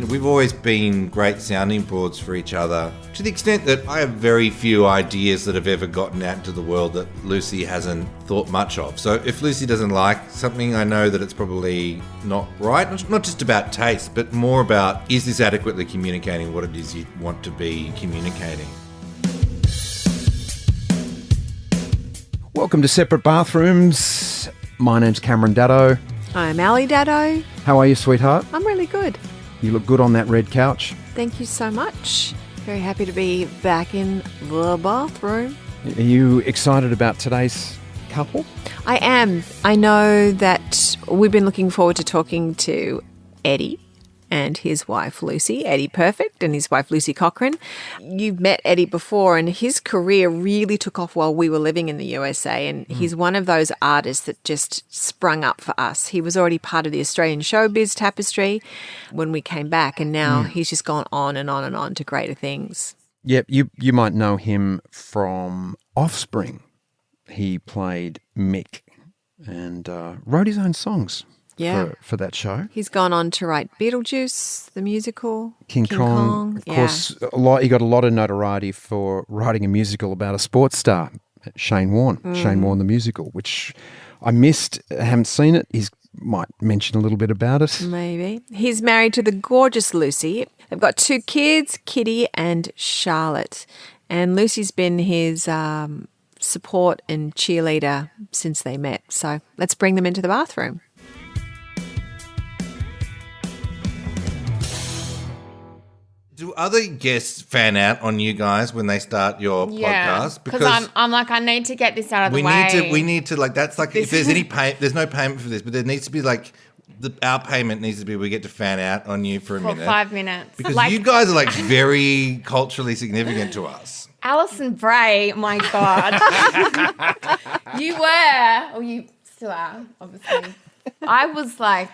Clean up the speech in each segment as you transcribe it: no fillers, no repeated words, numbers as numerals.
We've always been great sounding boards for each other, to the extent that I have very few ideas that have ever gotten out into the world that Lucy hasn't thought much of. So if Lucy doesn't like something, I know that it's probably not right. It's not just about taste, but more about, is this adequately communicating what it is you want to be communicating? Welcome to Separate Bathrooms. My name's Brahe-Daddo. I'm Daddo. How are you, sweetheart? I'm really good. You look good on that red couch. Thank you so much. Very happy to be back in the bathroom. Are you excited about today's couple? I am. I know that we've been looking forward to talking to Eddie and his wife Lucy, Eddie Perfect, and his wife Lucy Cochran. You've met Eddie before, and his career really took off while we were living in the USA, and he's one of those artists that just sprung up for us. He was already part of the Australian showbiz tapestry when we came back, and now he's just gone on and on and on to greater things. Yep, you might know him from Offspring. He played Mick and wrote his own songs. Yeah. For that show. He's gone on to write Beetlejuice, the musical. King Kong. Of course, he got a lot of notoriety for writing a musical about a sports star, Shane Warne. Shane Warne, the musical, which I missed. I haven't seen it. He might mention a little bit about it. Maybe. He's married to the gorgeous Lucy. They've got 2 kids, Kitty and Charlotte. And Lucy's been his support and cheerleader since they met. So let's bring them into the bathroom. Do other guests fan out on you guys when they start your podcast? Because I'm like, I need to get this out of the way. We need to like, that's like, if there's any pay, there's no payment for this, but there needs to be like, our payment needs to be, we get to fan out on you for a minute. 5 minutes. Because you guys are like very culturally significant to us. Alison Brahe, my God. You still are, obviously. I was like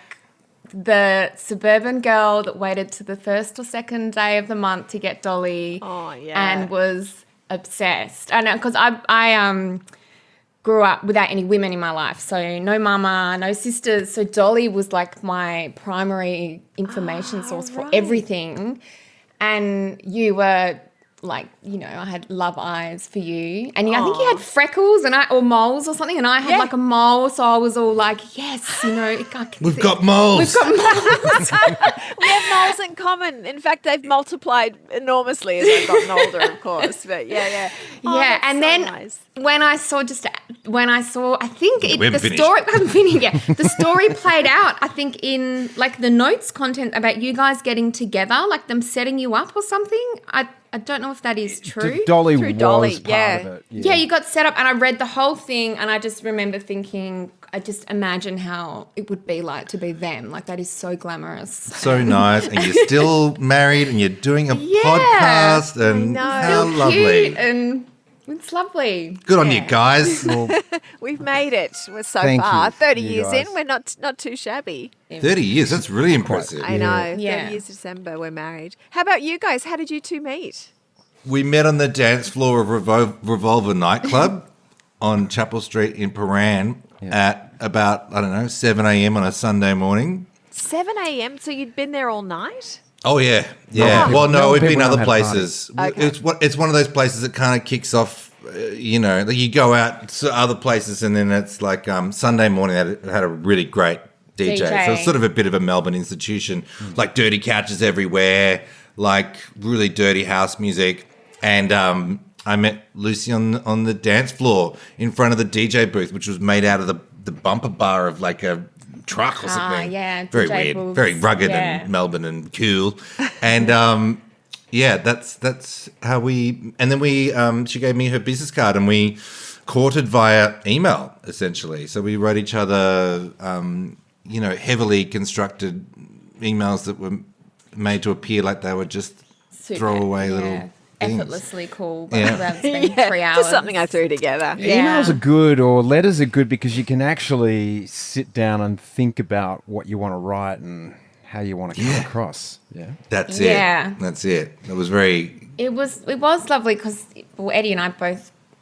the suburban girl that waited to the first or second day of the month to get Dolly. Oh, yeah. And was obsessed. I know, because I grew up without any women in my life. So no mama, no sisters. So Dolly was like my primary information source for everything. And you were like, you know, I had love eyes for you. And I think you had freckles or moles or something. And I had like a mole. So I was all like, yes, you know. We've got moles. We've got moles. We have moles in common. In fact, they've multiplied enormously as I've gotten older, of course. But yeah. Oh, yeah, and so then nice. when I saw, I think we haven't finished. story, I haven't finished yet. The story played out, I think, in like the notes content about you guys getting together, like them setting you up or something. I don't know if that is true. Dolly Through was Dolly, part of it. Yeah, you got set up and I read the whole thing and I just remember thinking, I just imagine how it would be like to be them. Like that is so glamorous. So nice. And you're still married and you're doing a podcast and how Still lovely. cute and it's lovely. Good on you guys. We've made it. We're so Thank far. you, 30 you years guys. in, we're not too shabby. 30 years, that's really impressive. I know. Yeah. 30 years December, we're married. How about you guys? How did you two meet? We met on the dance floor of Revolver nightclub on Chapel Street in Paran at about, 7 a.m. on a Sunday morning. 7 a.m. So you'd been there all night? Oh, yeah. Yeah. Well, no, we've been other places. Okay. It's one of those places that kind of kicks off, like you go out to other places and then it's like Sunday morning it had a really great DJ. So it's sort of a bit of a Melbourne institution, like dirty couches everywhere, like really dirty house music. And I met Lucy on the dance floor in front of the DJ booth, which was made out of the bumper bar of like a truck or something. Yeah, very DJ weird, booths. very rugged and Melbourne and cool. And that's how we. And then she gave me her business card, and we courted via email essentially. So we wrote each other, heavily constructed emails that were made to appear like they were just throwaway little things. Effortlessly cool, but that's been 3 hours. Just something I threw together. Yeah. Emails are good or letters are good because you can actually sit down and think about what you want to write and how you want to come across. Yeah. That's Yeah. it. That's it. It was very... It was lovely because Eddie and I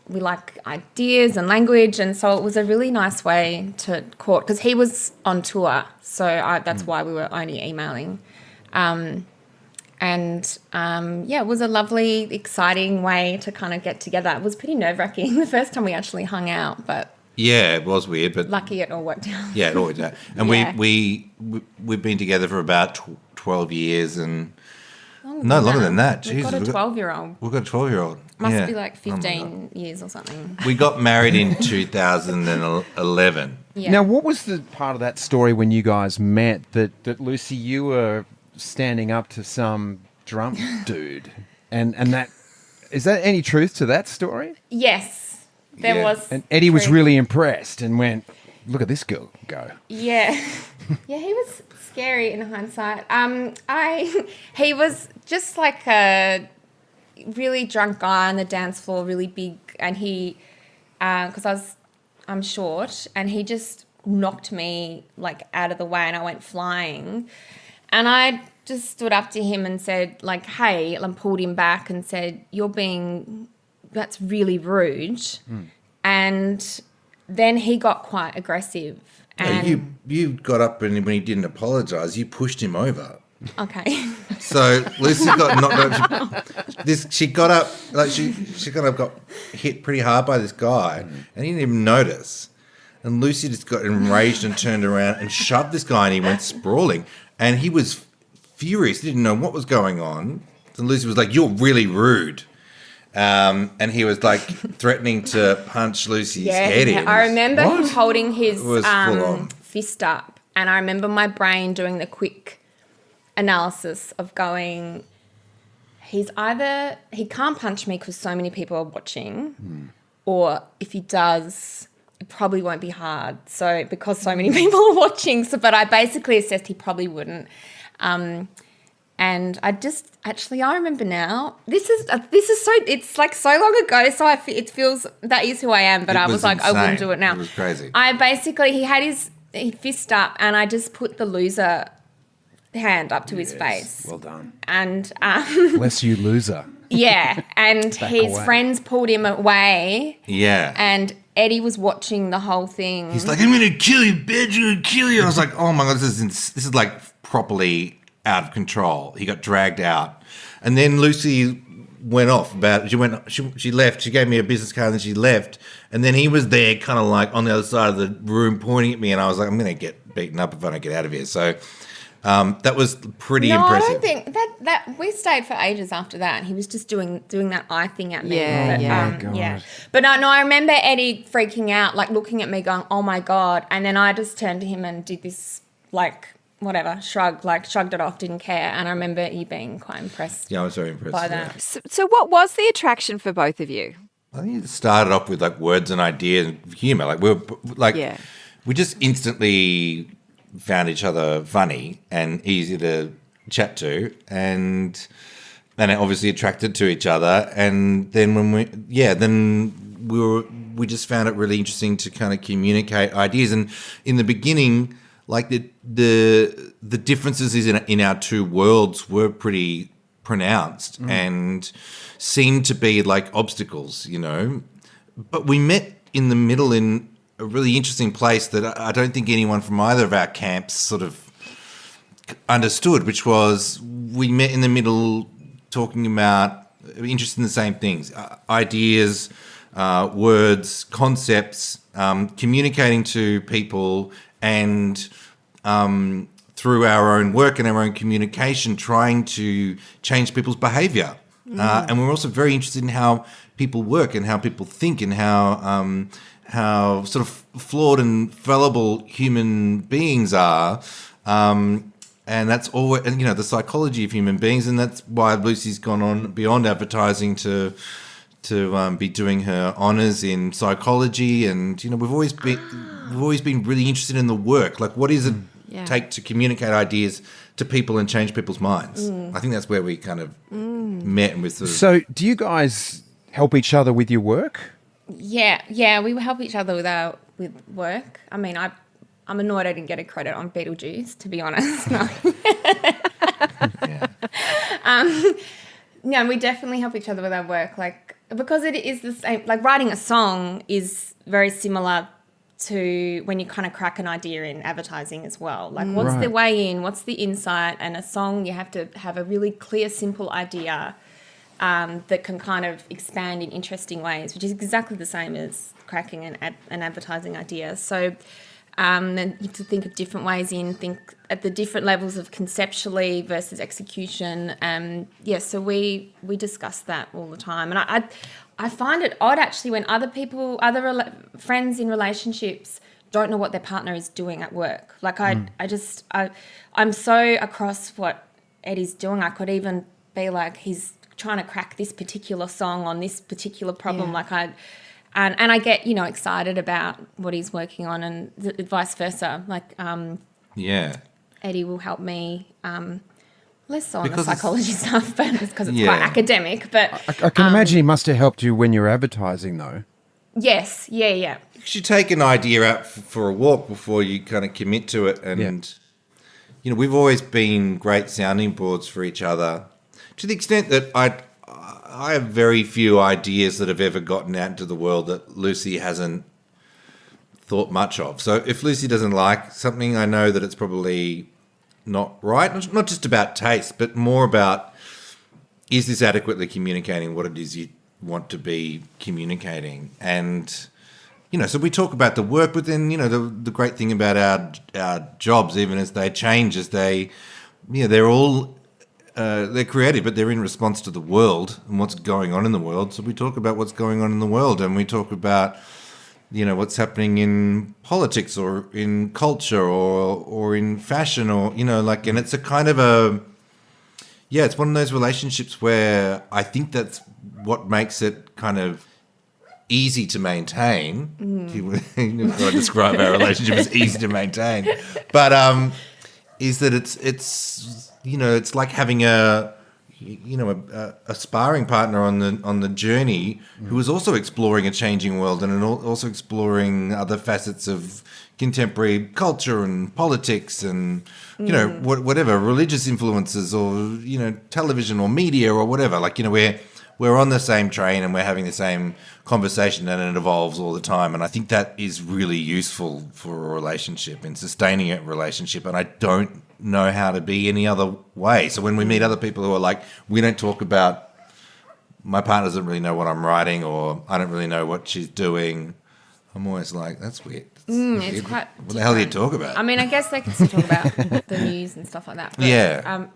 we like ideas and language, and so it was a really nice way to court because he was on tour, so that's why we were only emailing. And, it was a lovely, exciting way to kind of get together. It was pretty nerve-wracking the first time we actually hung out, but... Yeah, it was weird, but... Lucky it all worked out. Yeah, it all worked out. And we've been together for about 12 years and... Longer than that. We've got a 12-year-old. We've got a 12-year-old. Must be like 15 years or something. We got married in 2011. Yeah. Now, what was the part of that story when you guys met that Lucy, you were standing up to some drunk dude, and that is that any truth to that story? Yes, there was. And Eddie was really impressed and went, "Look at this girl go." Yeah, yeah, he was scary in hindsight. He was just like a really drunk guy on the dance floor, really big, and he, because I'm short, and he just knocked me like out of the way, and I went flying, and I just stood up to him and said like, "Hey," and pulled him back and said, "That's really rude," and then he got quite aggressive. And You got up and when he didn't apologise, you pushed him over. Okay. So Lucy got knocked up. She got up, like she kind of got hit pretty hard by this guy, and he didn't even notice. And Lucy just got enraged and turned around and shoved this guy, and he went sprawling. And he was furious; he didn't know what was going on. So Lucy was like, "You're really rude." And he was like threatening to punch Lucy's head in. I remember him holding his It was full on. fist up, and I remember my brain doing the quick analysis of going, he can't punch me because so many people are watching, or if he does, it probably won't be hard. So because so many people are watching, but I basically assessed he probably wouldn't. And I remember now. This is so. It's like so long ago. So it feels that is who I am. But I was like, insane. I wouldn't do it now. It was crazy. He had his fist up, and I just put the loser hand up to his face. Well done. And Bless you, loser. yeah, and his away. friends pulled him away. Yeah. And Eddie was watching the whole thing. He's like, "I'm going to kill you, bitch. I'm going to kill you." I was like, "Oh my God, this is like properly out of control." He got dragged out. And then Lucy went off she left. She gave me a business card and she left. And then he was there kind of like on the other side of the room pointing at me. And I was like, "I'm going to get beaten up if I don't get out of here." So that was pretty impressive. I don't think that we stayed for ages after that. He was just doing that eye thing at me. Yeah, but, yeah. yeah. But no, I remember Eddie freaking out, like looking at me going, "Oh my God." And then I just turned to him and did this like whatever, shrugged it off, didn't care. And I remember you being quite impressed. Yeah, I was very impressed by yeah. that. So what was the attraction for both of you? I think it started off with like words and ideas and humour. Like we just instantly found each other funny and easy to chat to, and obviously attracted to each other. And then we just found it really interesting to kind of communicate ideas. And in the beginning, like the differences in our two worlds were pretty pronounced and seemed to be like obstacles, you know. But we met in the middle in a really interesting place that I don't think anyone from either of our camps sort of understood, which was we met in the middle talking about, interested in the same things, ideas, words, concepts, communicating to people, and through our own work and our own communication, trying to change people's behaviour. And we're also very interested in how people work and how people think and how sort of flawed and fallible human beings are. And that's always, and, you know, the psychology of human beings. And that's why Lucy's gone on beyond advertising to be doing her honours in psychology. And, you know, we've always been really interested in the work. Like, what does it take to communicate ideas to people and change people's minds? I think that's where we kind of met and with sort of... So do you guys help each other with your work? Yeah, we help each other with work. I mean, I'm annoyed I didn't get a credit on Beetlejuice, to be honest. No. No, we definitely help each other with our work, like, because it is the same. Like, writing a song is very similar to when you kind of crack an idea in advertising as well. Like what's the way in, what's the insight, and a song you have to have a really clear, simple idea that can kind of expand in interesting ways, which is exactly the same as cracking an advertising idea. So then you have to think of different ways in, think at the different levels of conceptually versus execution. So we discuss that all the time. And I find it odd actually when other friends in relationships don't know what their partner is doing at work. Like I'm so across what Eddie's doing. I could even be like, he's trying to crack this particular song on this particular problem. And I get, excited about what he's working on and vice versa. Like, Eddie will help me, less so on the psychology stuff, but it's because it's quite academic. But I can imagine he must have helped you when you're advertising, though. Yes, yeah. You should take an idea out for a walk before you kind of commit to it. And, we've always been great sounding boards for each other to the extent that I have very few ideas that have ever gotten out into the world that Lucy hasn't thought much of. So if Lucy doesn't like something, I know that it's probably not right. It's not just about taste, but more about, is this adequately communicating what it is you want to be communicating? And, so we talk about the work, but then, the great thing about our jobs, even as they change, is they're all... they're creative, but they're in response to the world and what's going on in the world. So we talk about what's going on in the world, and we talk about, what's happening in politics or in culture or in fashion or, and it's a kind of it's one of those relationships where I think that's what makes it kind of easy to maintain. I describe our relationship as easy to maintain, but is that it's it's like having a sparring partner on the journey who is also exploring a changing world and also exploring other facets of contemporary culture and politics and whatever religious influences or television or media or whatever. Like we're on the same train and we're having the same conversation, and it evolves all the time. And I think that is really useful for a relationship and sustaining a relationship. And I don't know how to be any other way. So when we meet other people who are like, we don't talk about, my partner doesn't really know what I'm writing, or I don't really know what she's doing, I'm always like, that's weird. It's quite what the hell do you talk about? I mean, I guess they can still talk about the news and stuff like that. But,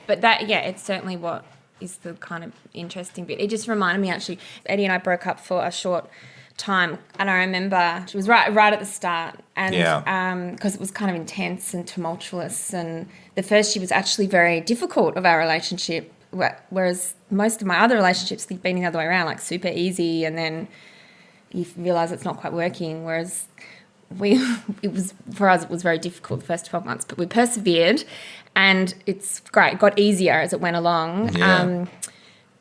but that, it's certainly what is the kind of interesting bit. It just reminded me, actually, Eddie and I broke up for a short time, and I remember she was right at the start, and because it was kind of intense and tumultuous, and the first year was actually very difficult of our relationship, whereas most of my other relationships have been the other way around, like super easy, and then you realise it's not quite working, whereas for us it was very difficult the first 12 months, but we persevered, and it's great. It got easier as it went along.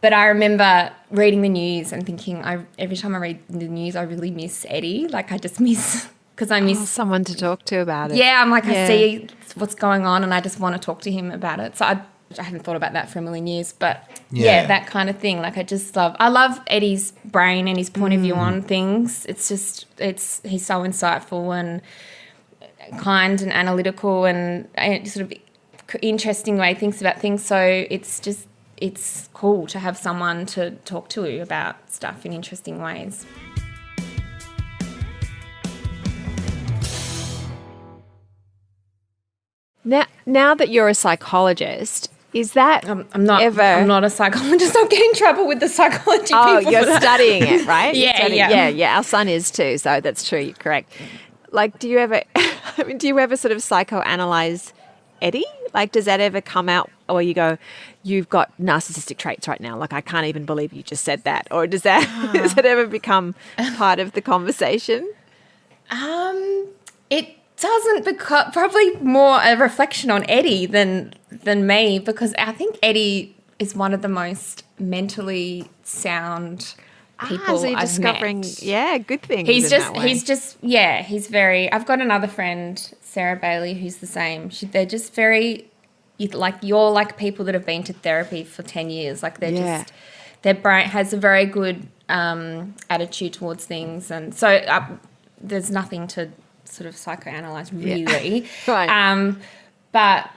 But I remember reading the news and thinking, every time I read the news, I really miss Eddie. Like, I just miss, because I miss someone to talk to about it. Yeah, I'm like, I see what's going on and I just want to talk to him about it. So I hadn't thought about that for a million years, but that kind of thing. Like, I love Eddie's brain and his point of view on things. It's just, he's so insightful and kind and analytical and sort of interesting way he thinks about things. So it's cool to have someone to talk to about stuff in interesting ways. Now that you're a psychologist, is that I'm not a psychologist. I'll get in trouble with the psychology people. Oh, you're studying it, right? Yeah. Our son is too, so that's true. You're correct. Like, do you ever sort of psychoanalyze Eddie? Like, does that ever come out, or you go, you've got narcissistic traits right now? Like, I can't even believe you just said that. Or does that ever become part of the conversation? It doesn't, because probably more a reflection on Eddie than me, because I think Eddie is one of the most mentally sound people so you're I've discovering, met. Good things. He's very. I've got another friend, Sarah Bailey, who's the same. They're just very, you're like people that have been to therapy for 10 years. Like, they're just, their brain has a very good attitude towards things, and so there's nothing to sort of psychoanalyze really. Right. But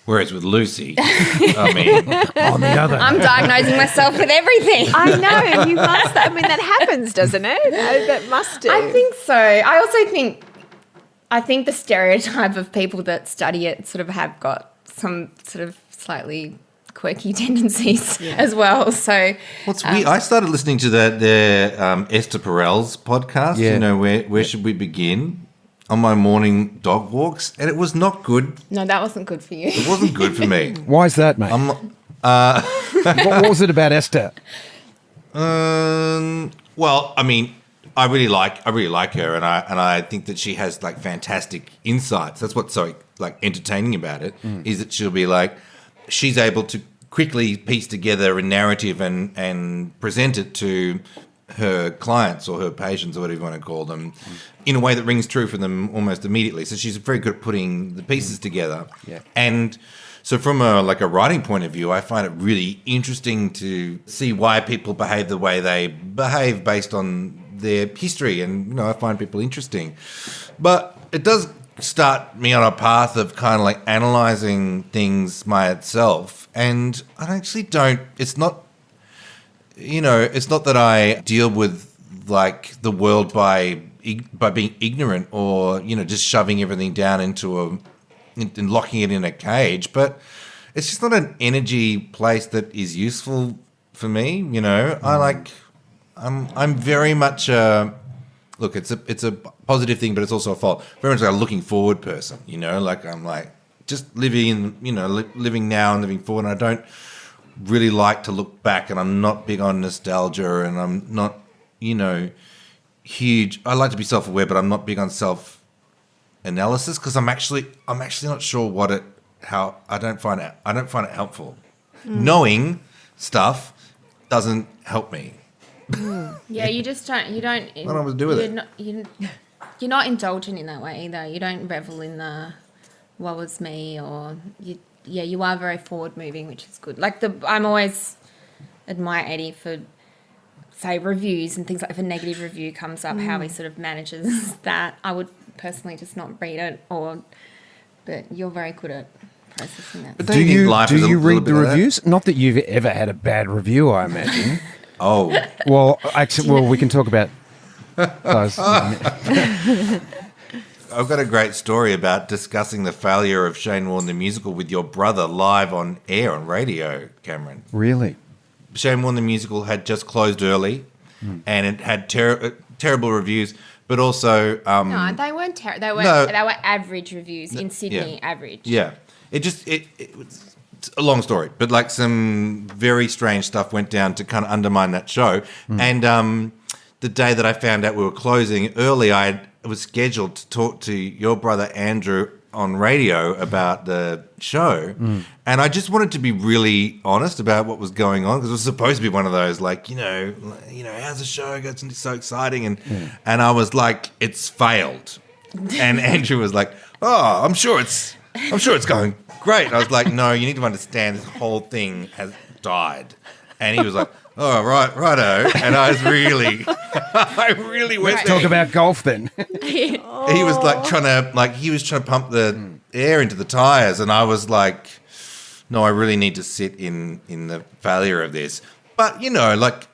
Whereas with Lucy, I mean, On the other I'm hand, diagnosing myself with everything. I know, you must. I mean, that happens, doesn't it? That must do. I think so. I also think the stereotype of people that study it sort of have got some sort of slightly quirky tendencies as well. So what's weird? I started listening to their Esther Perel's podcast. Yeah. You know, where should we begin? On my morning dog walks, and it was not good. no, that wasn't good for you. It wasn't good for me. why is that, mate? What was it about Esther? Well, I mean, I really like her, and I think that she has like fantastic insights. That's what's so like entertaining about it is that she'll be like, she's able to quickly piece together a narrative and present it to her clients or her patients or whatever you want to call them in a way that rings true for them almost immediately. So she's very good at putting the pieces together. Yeah. And so from a writing point of view, I find it really interesting to see why people behave the way they behave based on their history. And, you know, I find people interesting. But it does start me on a path of kind of like analysing things by itself. And I actually don't, it's not, you know, it's not that I deal with like the world by being ignorant or, you know, just shoving everything down into and locking it in a cage, but it's just not an energy place that is useful for me. You know, I'm very much look, it's a positive thing, but it's also a fault. Very much like a looking forward person. You know, like I'm like just living now and living forward. And I don't really like to look back, and I'm not big on nostalgia, and I'm not, you know, huge. I like to be self-aware, but I'm not big on self-analysis because I'm actually not sure how I don't find it helpful. Knowing stuff doesn't help me. Yeah, you just don't. You don't. I don't know what to do with it. You're not indulgent in that way either. You don't revel in the "woe is me" or you. Yeah, you are very forward moving, which is good. Like I'm always admire Eddie for, say, reviews and things like if a negative review comes up, how he sort of manages that. I would personally just not read it, but you're very good at processing that. But Do don't you think you life is a little read bit the of that? reviews? Not that you've ever had a bad review, I imagine. Oh, Well, we can talk about those. I've got a great story about discussing the failure of Shane Warne the musical with your brother live on air on radio, Cameron. Really? Shane Warne the musical had just closed early, and it had terrible reviews, but also No, they weren't terrible. They were average reviews in Sydney. yeah. Average. yeah, it was it's a long story, but like some very strange stuff went down to kind of undermine that show. And the day that I found out we were closing early, I was scheduled to talk to your brother Andrew on radio about the show, and I just wanted to be really honest about what was going on because it was supposed to be one of those like you know how's the show? It's so exciting, and I was like, it's failed, and Andrew was like, oh, I'm sure it's going great. And I was like, no, you need to understand this whole thing has died, and he was like, oh, righto, and I was really, I really went Let's there. talk about golf then. He was like trying to pump the air into the tires, and I was like, no, I really need to sit in the failure of this. But you know, like,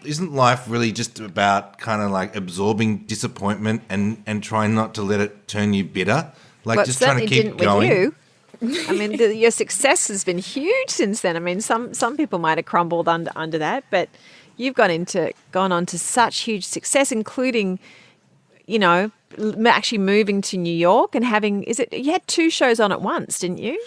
isn't life really just about kind of like absorbing disappointment and trying not to let it turn you bitter? Like Well, just it trying to certainly keep didn't going. with you. I mean, your success has been huge since then. I mean, some people might have crumbled under that, but you've gone on to such huge success, including, you know, actually moving to New York and having. You had 2 shows on at once, didn't you?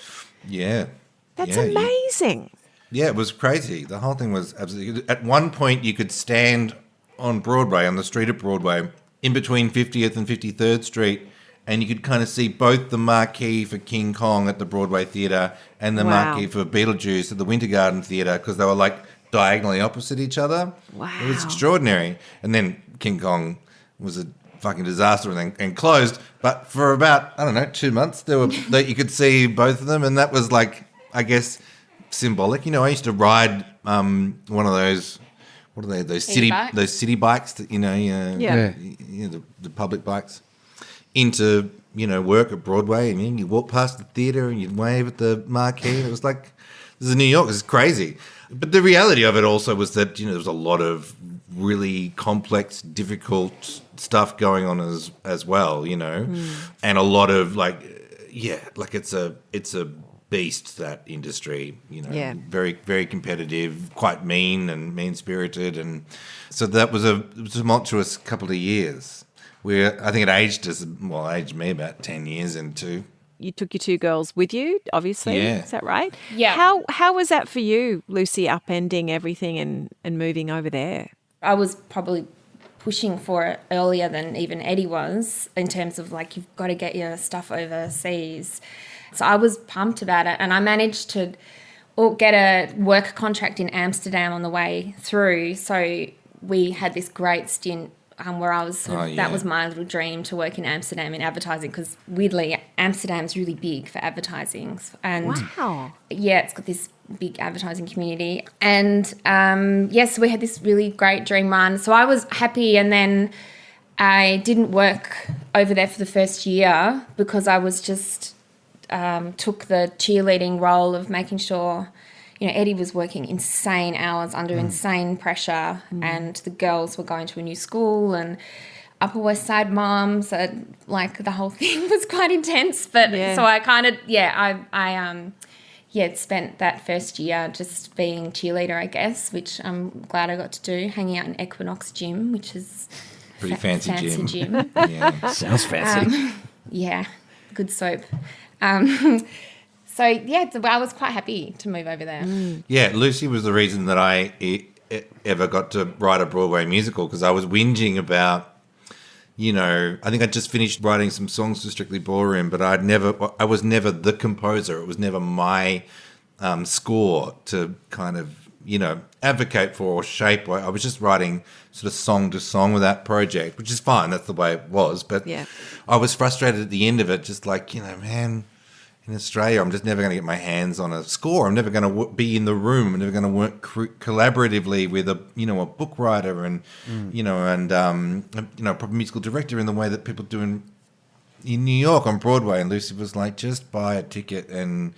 Yeah. That's Yeah, amazing. Yeah, it was crazy. The whole thing was absolutely. At one point, you could stand on Broadway, on the street of Broadway, in between 50th and 53rd Street, and you could kind of see both the marquee for King Kong at the Broadway Theatre and the Wow. marquee for Beetlejuice at the Winter Garden Theatre because they were like diagonally opposite each other. Wow. It was extraordinary. And then King Kong was a fucking disaster and closed. But for about, I don't know, 2 months, that you could see both of them, and that was like, I guess, symbolic. You know, I used to ride one of those what are they? Those E-bikes? city bikes that the public bikes into work at Broadway. I mean, you walk past the theatre and you'd wave at the marquee. And it was like, this is New York. This is crazy. But the reality of it also was that there was a lot of really complex, difficult stuff going on as well. And a lot of it's a beast, that industry. Very very competitive, quite mean and mean-spirited, and so that was a tumultuous couple of years. Where I think it aged me about 10 years into. You took your two girls with you, obviously. Yeah. Is that right? Yeah. How was that for you, Lucy, upending everything and moving over there? I was probably pushing for it earlier than even Eddie was, in terms of you've got to get your stuff overseas. So I was pumped about it, and I managed to get a work contract in Amsterdam on the way through. So we had this great stint where I was that was my little dream, to work in Amsterdam in advertising, because weirdly Amsterdam's really big for advertising. And wow. Yeah, it's got this big advertising community. And so we had this really great dream run. So I was happy, and then I didn't work over there for the first year because I was just took the cheerleading role of making sure, Eddie was working insane hours under insane pressure, and the girls were going to a new school, and Upper West Side mom, so the whole thing was quite intense. But so I kind of I spent that first year just being cheerleader, I guess, which I'm glad I got to do, hanging out in Equinox Gym, which is pretty fancy gym. Yeah, sounds fancy. Good soap. So I was quite happy to move over there. Yeah, Lucy was the reason that I ever got to write a Broadway musical, because I was whinging about, I think I just finished writing some songs for Strictly Ballroom, but I was never the composer. It was never my score to kind of, advocate for or shape. I was just writing sort of song to song with that project, which is fine. That's the way it was. But I was frustrated at the end of it, just man, in Australia, I'm just never going to get my hands on a score. I'm never going to be in the room. I'm never going to work collaboratively with a book writer and a proper musical director in the way that people do in New York on Broadway. And Lucy was like, just buy a ticket and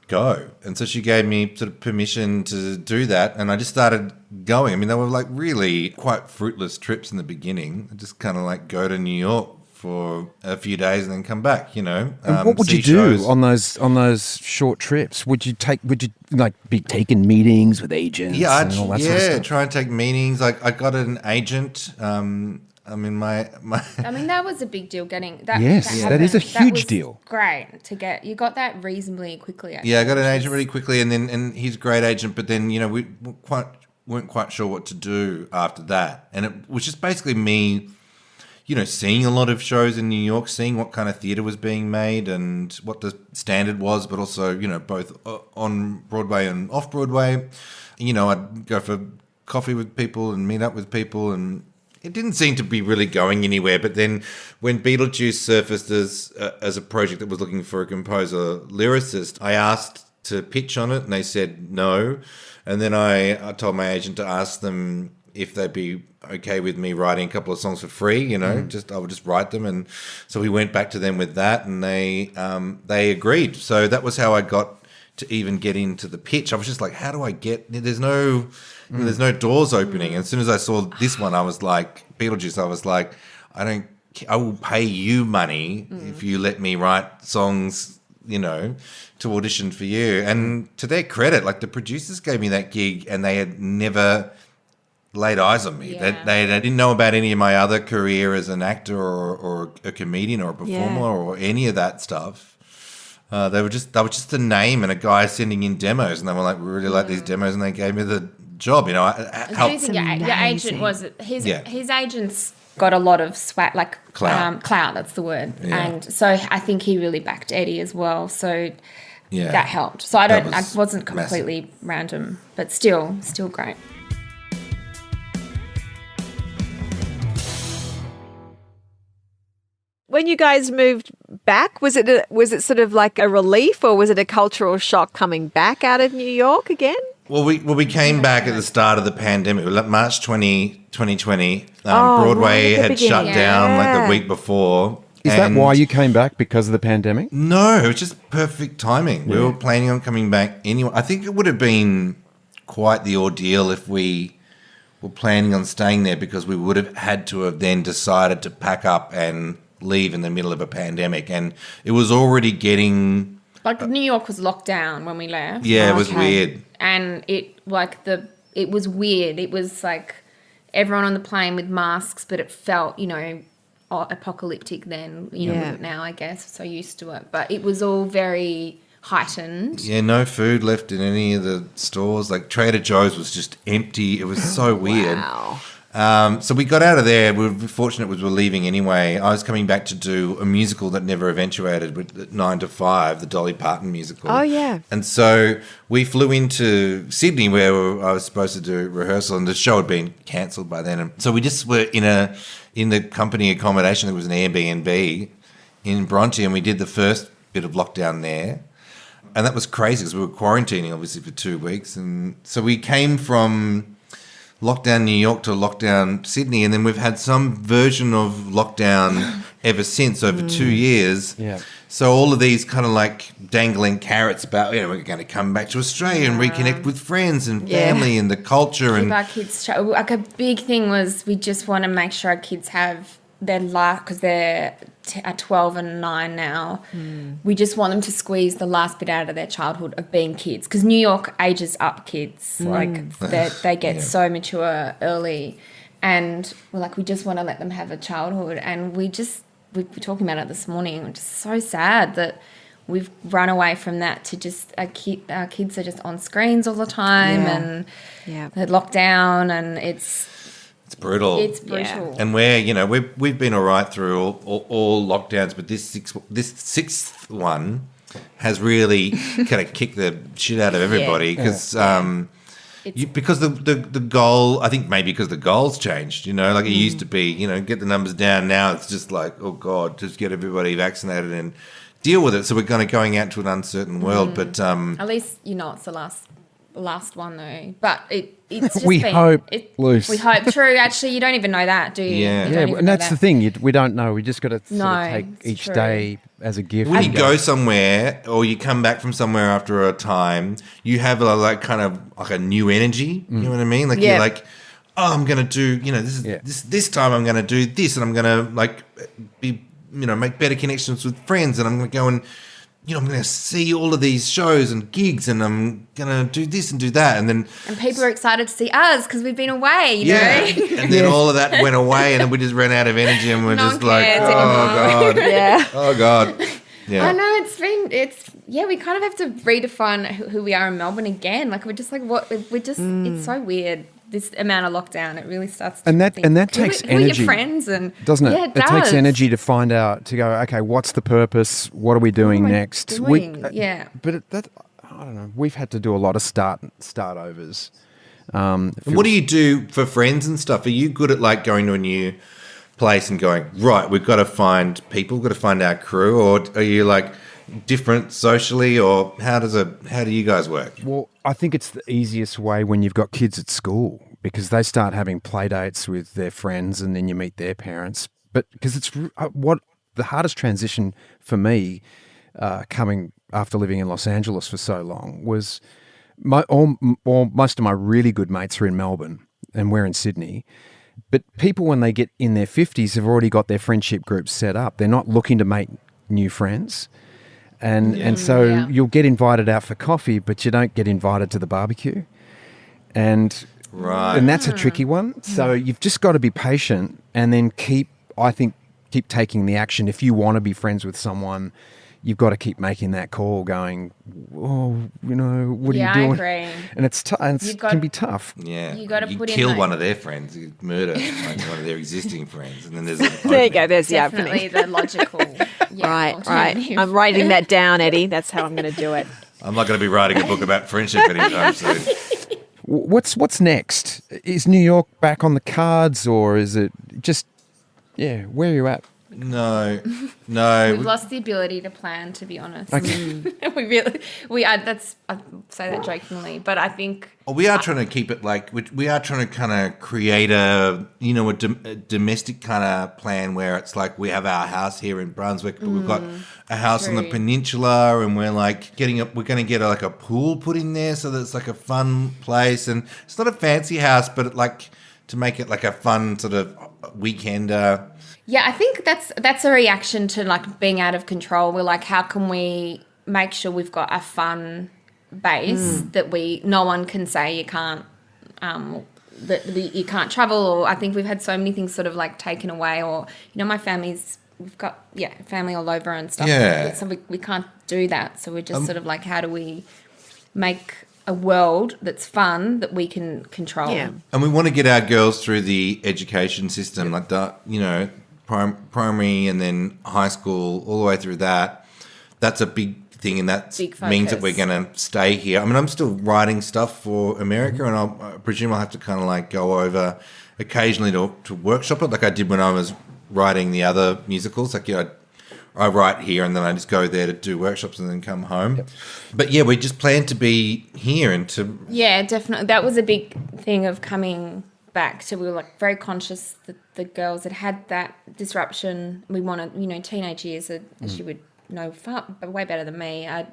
go. And so she gave me sort of permission to do that, and I just started going. I mean, they were really quite fruitless trips in the beginning. I just kind of go to New York for a few days and then come back, And what would you do shows. on those short trips? Would you be taking meetings with agents? Yeah, and all that sort of stuff? Try and take meetings. I got an agent. I mean, that was a big deal getting that. Yes, that is a huge deal. Great to get. You got that reasonably quickly. Actually, I got an agent really quickly, and he's a great agent. But then we weren't quite sure what to do after that, and it was just basically me, seeing a lot of shows in New York, seeing what kind of theatre was being made and what the standard was, but also both on Broadway and off Broadway. I'd go for coffee with people and meet up with people, and it didn't seem to be really going anywhere. But then when Beetlejuice surfaced as a project that was looking for a composer lyricist, I asked to pitch on it, and they said no. And then I told my agent to ask them if they'd be okay with me writing a couple of songs for free. I would just write them. And so we went back to them with that, and they agreed. So that was how I got to even get into the pitch. I was just like, how do I get? There's no doors opening. And as soon as I saw this one, I was like, Beetlejuice, I was like, I will pay you money if you let me write songs, to audition for you. And to their credit, the producers gave me that gig, and they had never laid eyes on me. Yeah. They didn't know about any of my other career as an actor or a comedian or a performer or any of that stuff. They were just a name and a guy sending in demos, and they were like, we really like these demos, and they gave me the job. Do you think your agent was his agent's got a lot of swag, clout. Clout, that's the word. Yeah. And so I think he really backed Eddie as well. So Yeah. that helped. So I wasn't completely massive. random, but still great. When you guys moved back, was it sort of like a relief, or was it a cultural shock coming back out of New York again? Well, we came back at the start of the pandemic. Like March 2020. Broadway right at the had shut beginning. down like Yeah. the week before. Is that And- why you came back, because of the pandemic? No, it was just perfect timing. We were planning on coming back anyway. I think it would have been quite the ordeal if we were planning on staying there, because we would have had to have then decided to pack up and leave in the middle of a pandemic. And it was already getting... Like New York was locked down when we left. Yeah, it was Okay. weird. And it was weird. It was like everyone on the plane with masks, but it felt, apocalyptic then, Yeah. now I guess, so used to it. But it was all very heightened. Yeah, no food left in any of the stores. Like Trader Joe's was just empty. It was so weird. Wow. So we got out of there. We were fortunate we were leaving anyway. I was coming back to do a musical that never eventuated, with 9 to 5, the Dolly Parton musical. Oh, yeah. And so we flew into Sydney, where I was supposed to do rehearsal, and the show had been cancelled by then. And so we just were in the company accommodation. It was an Airbnb in Bronte, and we did the first bit of lockdown there. And that was crazy because we were quarantining, obviously, for 2 weeks. And so we came from lockdown New York to lockdown Sydney, and then we've had some version of lockdown ever since, over 2 years. Yeah. So all of these kind of like dangling carrots about, we're going to come back to Australia and reconnect with friends and family and the culture. Keep And our kids, like a big thing was we just want to make sure our kids have their life, because they're at 12 and 9 now. We just want them to squeeze the last bit out of their childhood of being kids, because New York ages up kids. Like they get so mature early, and we're like, we just want to let them have a childhood. And we were talking about it this morning. It's just so sad that we've run away from that to just our kids are just on screens all the time, and they're locked down, and it's brutal. It's brutal. And we've been all right through all lockdowns, but this sixth one has really kind of kicked the shit out of everybody, because because the goal, I think maybe because the goals changed, like it used to be, get the numbers down. Now it's just like, oh God, just get everybody vaccinated and deal with it. So we're kind of going out to an uncertain world, but At least it's the last one though. But it's just We hope, Luce. We hope. True. Actually, you don't even know that, do you? Yeah. You don't Yeah, even and know that's the that. thing. We don't know. We just got to No, take it's each true. day as a gift. when you go somewhere or you come back from somewhere after a time, you have a new energy. You know what I mean? Like Yeah. you're like, oh, I'm gonna do. This time I'm gonna do this, and I'm gonna make better connections with friends, and I'm gonna go and I'm gonna see all of these shows and gigs, and I'm gonna do this and do that, and then And people are excited to see us because we've been away. You yeah, know. and then all of that went away, and then we just ran out of energy, and we're No one just like, cares oh God, Yeah. oh God, yeah. I know we kind of have to redefine who we are in Melbourne again. Like we're just like it's so weird, this amount of lockdown. It really starts to And that- think, and that who takes are your energy, friends, and doesn't it? Yeah, It takes does. energy to find out, to go, okay, what's the purpose? What are we doing am I next? doing? Yeah. But I don't know. We've had to do a lot of start overs. And what do you do for friends and stuff? Are you good at like going to a new place and going, right, we've got to find people, we've got to find our crew, or are you like different socially, or how do you guys work? Well, I think it's the easiest way when you've got kids at school, because they start having play dates with their friends and then you meet their parents. But because it's what the hardest transition for me coming after living in Los Angeles for so long was most of my really good mates are in Melbourne and we're in Sydney. But people, when they get in their 50s, have already got their friendship groups set up. They're not looking to make new friends. And so you'll get invited out for coffee, but you don't get invited to the barbecue. And that's a tricky one. So you've just got to be patient and then keep taking the action. If you want to be friends with someone, you've got to keep making that call going, what are you doing? I agree. And it can be tough. Yeah, You gotta put in kill that- one of their friends, you murder like one of their existing friends, and then there's There you go. There's the Definitely opening. the logical. Right. alternative. I'm writing that down, Eddie. That's how I'm going to do it. I'm not going to be writing a book about friendship anytime soon. What's next? Is New York back on the cards, or is it just, where are you at? No. We've lost the ability to plan, to be honest. Okay. I say that jokingly, but I think We are trying to keep it like we are trying to kind of create a domestic kind of plan where it's like we have our house here in Brunswick, but we've got a house on the True. peninsula, and we're like we're going to get like a pool put in there so that it's like a fun place, and it's not a fancy house, but to make it like a fun sort of weekender. yeah, I think that's a reaction to like being out of control. We're like, how can we make sure we've got a fun base that no one can say you can't you can't travel, or I think we've had so many things sort of like taken away, or my we've got family all over and stuff. Yeah. So we can't do that. So we're just sort of like, how do we make a world that's fun that we can control? Yeah. And we want to get our girls through the education system, like that, primary and then high school, all the way through that. That's a big thing, and that means that we're going to stay here. I mean, I'm still writing stuff for America, and I presume I'll have to kind of like go over occasionally to workshop it, like I did when I was writing the other musicals. Like, I write here and then I just go there to do workshops and then come home. Yep. But yeah, we just plan to be here and to... Yeah, definitely. That was a big thing of coming back. So we were like very conscious that the girls had that disruption. We wanted, teenage years, as you would know way better than me, are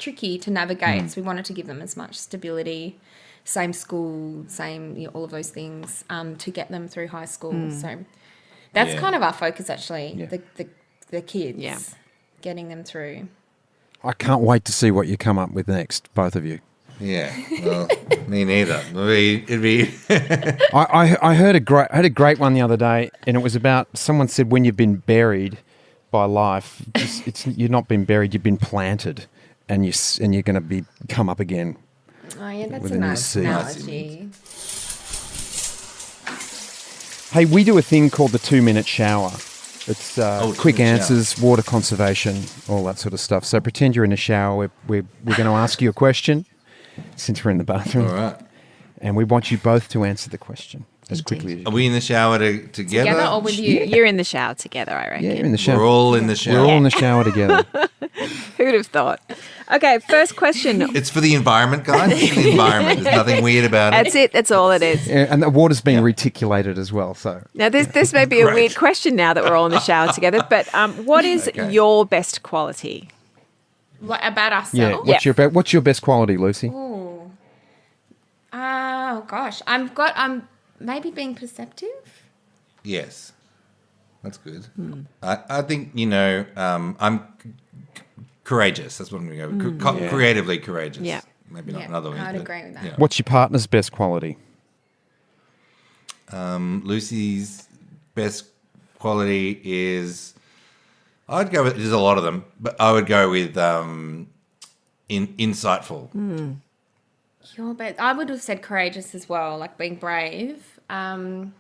tricky to navigate. So we wanted to give them as much stability, same school, same, all of those things, to get them through high school. So that's kind of our focus, actually, the kids, getting them through. I can't wait to see what you come up with next, both of you. Yeah, well, me neither. It'd be I heard a great one the other day, and it was about, someone said, when you've been buried by life, you've not been buried, you've been planted, and you're going to come up again. Oh yeah, that's with a a new nice seed. analogy. Hey, we do a thing called the 2-minute shower. It's quick 2-minute answers, water conservation, all that sort of stuff. So pretend you're in a shower. We're going to ask you a question, since we're in the bathroom. all right. And we want you both to answer the question as quickly as you Are can. we in the shower together? Together or with you? You're in the shower together, I reckon. Yeah, you're in the shower. We're all in the shower. We're all in the shower together. Who'd have thought? Okay, first question. It's for the environment, guys. It's for the environment. There's nothing weird about it. That's it. That's all it is. Yeah, and the water's being reticulated as well. So Now, this may be a weird question now that we're all in the shower together, but what is your best quality? Like, about ourselves? yeah. What's your best quality, Lucy? Oh gosh, I'm maybe being perceptive. Yes, that's good. I think I'm courageous. That's what I'm going to go with. Creatively courageous. Yeah. Maybe not another one. I'd agree with that. Yeah. What's your partner's best quality? Lucy's best quality is, I'd go with, there's a lot of them, but I would go with insightful. Your best. I would have said courageous as well, like being brave. Oh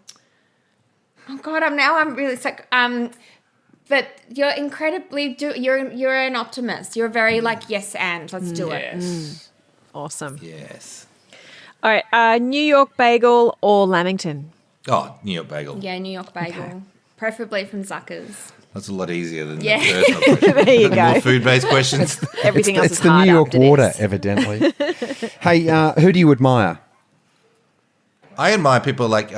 God, I'm really sick. But you're incredibly you're an optimist. You're very like yes and let's do it. Awesome. Yes. All right, New York bagel or Lamington? Oh, New York bagel. Yeah, New York bagel, preferably from Zucker's. That's a lot easier than Yeah. the personal question. There you The go. more food-based questions. Everything else It's is the hard New York after water, this. evidently. Hey, who do you admire? I admire people like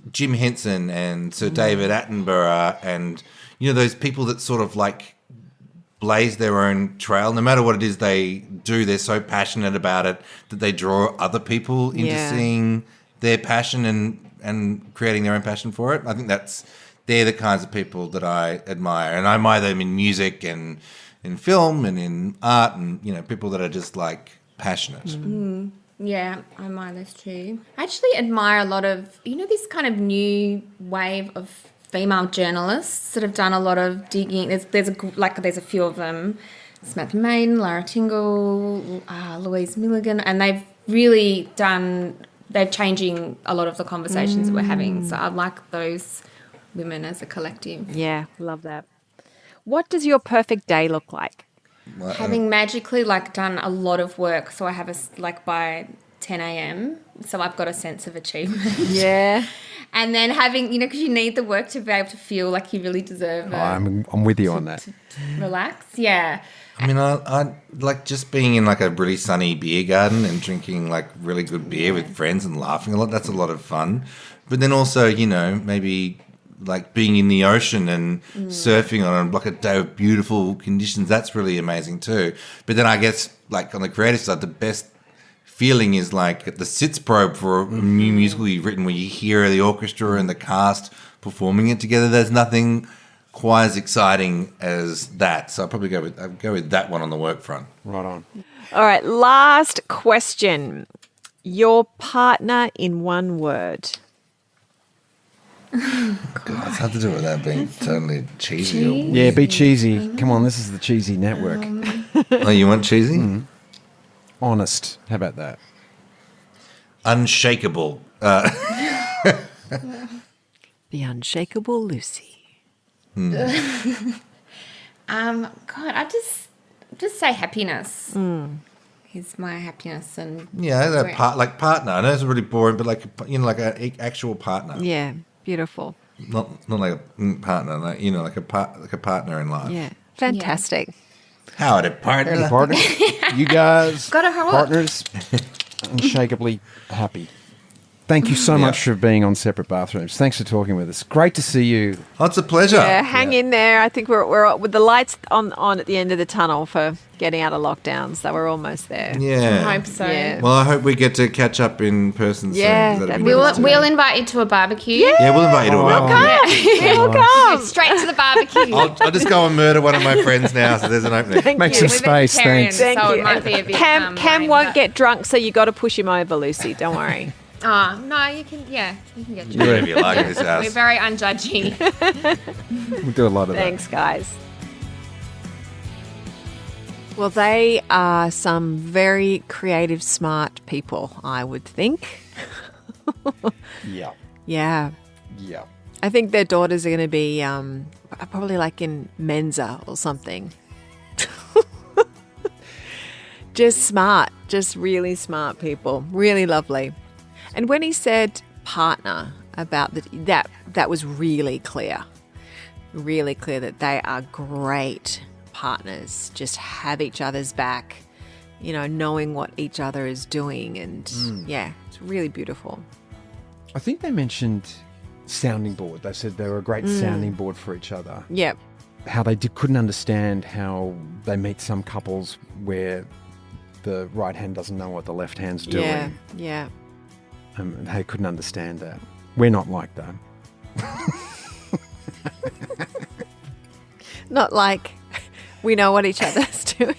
Jim Henson and Sir David Attenborough, and those people that sort of like blaze their own trail. No matter what it is they do, they're so passionate about it that they draw other people into seeing their passion and creating their own passion for it. I think they're the kinds of people that I admire, and I admire them in music and in film and in art, and people that are just like passionate. Yeah, I admire those too. I actually admire a lot of, this kind of new wave of female journalists that have done a lot of digging. There's a few of them. Samantha Maiden, Lara Tingle, Louise Milligan, and they've really they're changing a lot of the conversations that we're having. So I like those women as a collective. Yeah, love that. What does your perfect day look like? Having magically done a lot of work, so I have by 10 a.m. So I've got a sense of achievement. Yeah. And then having, because you need the work to be able to feel like you really deserve it. I'm with you on that. Relax. Yeah. I mean, I like just being in like a really sunny beer garden and drinking like really good beer with friends and laughing a lot. That's a lot of fun. But then also, maybe like being in the ocean and surfing on like a day of beautiful conditions. That's really amazing too. But then I guess like on the creative side, the best feeling is like the sits probe for a new musical you've written where you hear the orchestra and the cast performing it together. There's nothing quite as exciting as that. So I'll probably go with that one on the work front. Right on. All right, last question. Your partner in one word. God, it's hard to do it without being totally cheesy. Or Yeah, be cheesy. Come on, this is the cheesy network. Oh, you want cheesy? Honest. How about that? Unshakable. The unshakable Lucy. God, I just say happiness. He's my happiness and Yeah, like partner. I know it's really boring, but like an actual partner. Yeah, beautiful. Not like a partner, like like a partner in life. Yeah, fantastic. Howdy, partner. Howdy, partner. You guys, Got a heart. partners, unshakably happy. Thank you so much for being on Separate Bathrooms. Thanks for talking with us. Great to see you. Oh, it's a pleasure. Yeah, hang in there. I think we're with the lights on at the end of the tunnel for getting out of lockdown, so we're almost there. Yeah. I hope so. Yeah. Well, I hope we get to catch up in person Yeah, soon. that'd be We'll invite you to a barbecue. Yeah, we'll invite you to a barbecue. We'll come. Straight to the barbecue. I'll just go and murder one of my friends now, so there's an opening. Make some We're space, vegetarians, thanks. Thank so you. it might be a bit, Cam lame, won't but- get drunk, so you got to push him over, Lucy. Don't worry. No, you can get Do whatever you like in this We're house. very unjudgy. We'll do a lot of Thanks, guys. Well, they are some very creative, smart people, I would think. that. Yeah. Yeah. Yeah. I think their daughters are going to be probably like in Mensa or something. Just smart, just really smart people, really lovely. And when he said partner about that was really clear that they are great partners, just have each other's back, knowing what each other is doing. And yeah, it's really beautiful. I think they mentioned sounding board. They said they were a great sounding board for each other. Yep. How they couldn't understand how they meet some couples where the right hand doesn't know what the left hand's doing. Yeah. Yeah. They couldn't understand that. We're not like that. Not like we know what each other's doing.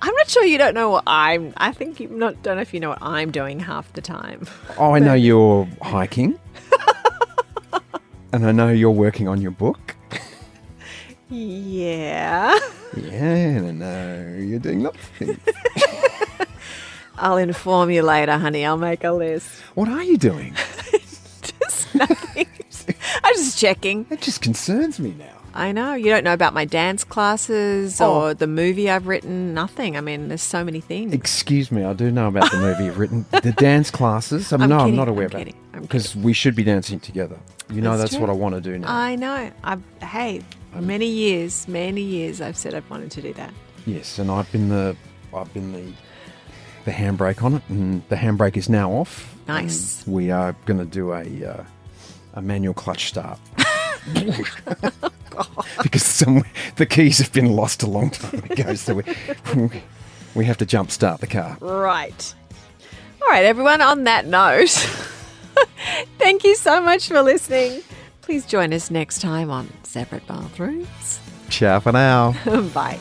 I'm not sure you don't know what I think you don't know if you know what I'm doing half the time. Oh, I know you're hiking. And I know you're working on your book. Yeah. Yeah, and I know you're doing lots of things. I'll inform you later, honey. I'll make a list. What are you doing? Just nothing. I'm just checking. That just concerns me now. I know. You don't know about my dance classes or the movie I've written. Nothing. I mean, there's so many things. Excuse me, I do know about the movie you've written. The dance classes. I'm kidding, not aware I'm about kidding, it. I'm Because we should be dancing together. That's true. what I want to do now. I know. Many years I've said I've wanted to do that. Yes, and I've been the handbrake on it, and the handbrake is now off. Nice. And we are going to do a manual clutch start. Because the keys have been lost a long time ago, so we have to jump start the car. Right. All right, everyone, on that note, thank you so much for listening. Please join us next time on Separate Bathrooms. Ciao for now. Bye.